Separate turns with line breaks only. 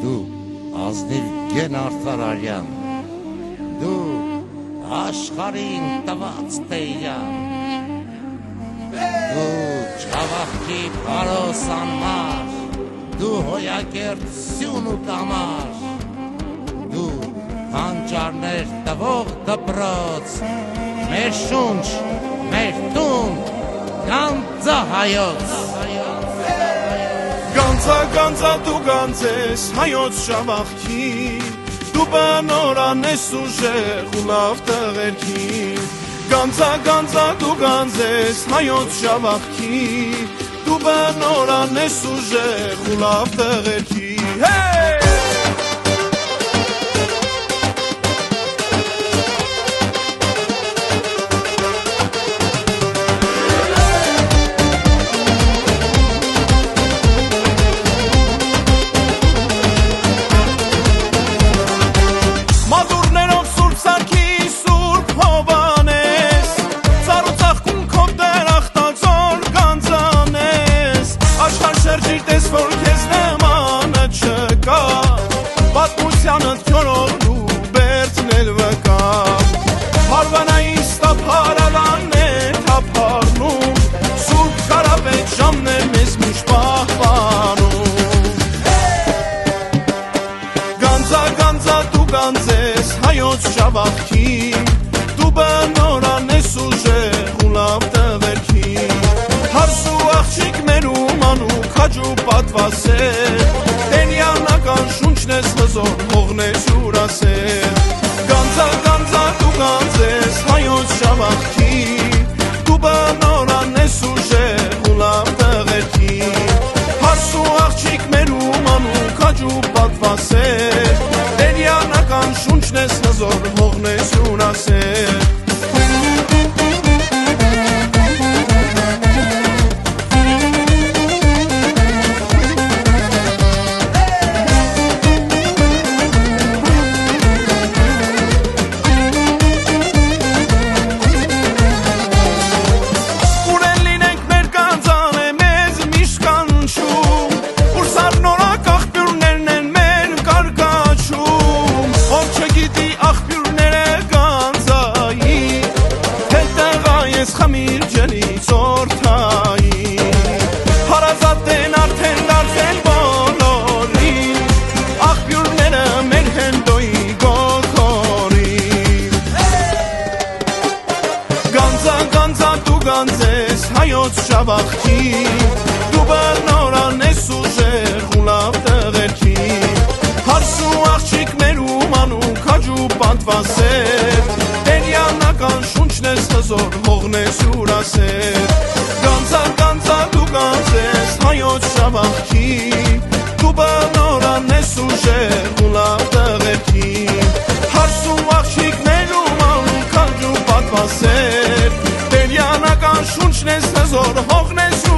Դու ազնիվ Գեն Արթարարյան, դու աշխարհին տված տերյան, դու Չավախքի Փարոս անմար, դու հոյակերտ սյուն ու կամար, դու հանճարներ տվող դպրոց, մեր շունչ, մեր տուն, գանձա հայոց։
Գանձա դու գանձ ես հայոց շավախքի, դու բնորան ես ուժեղ ու լավ տղերքի։ Գանձա դու գանձ ես հայոց շավախքի, դու բնորան ես ուժեղ ու լավ տղերքի։ Հայոց շավախքի, դու բնորան ես ուժեղ ու լավ տղերքի, հարս ու աղջիկ մերում անու քաջու պատվասեր, տենյանական շունչն ես հզոր հողն ես ուրասեր։ Գանձա դու գանձ ես հայոց շավախքի, դու բնորան ես ուժեղ ու լավ տղերքի, հարս ու աղջիկ մերում անու քաջու պատվասեր, տենյանական շունչն ես հզոր հողն ես ուրասեր։ Խամիր ջնի ծորթայի, հարազատեն արդեն դարձել բոլորին, աղբյուրները մեր հենդոյի գոթորին։ Գանձա դու գանձ ես հայոց շավախքի, դու բնորան ես ուժեղ ու լավ տղերքի, հարս ու աղջիկ մերում անու քաջու պատվասեր, տենյանական շունչն ես հզոր հողն ես ուրասեր։ Գանձա դու գանձ ես հայոց շավախքի, դու բնորան ես ուժեղ ու լավ տղերքի, հարս ու աղջիկ մերում անու քաջու պատվասեր, տենյանական շունչն ես հզոր հողն ես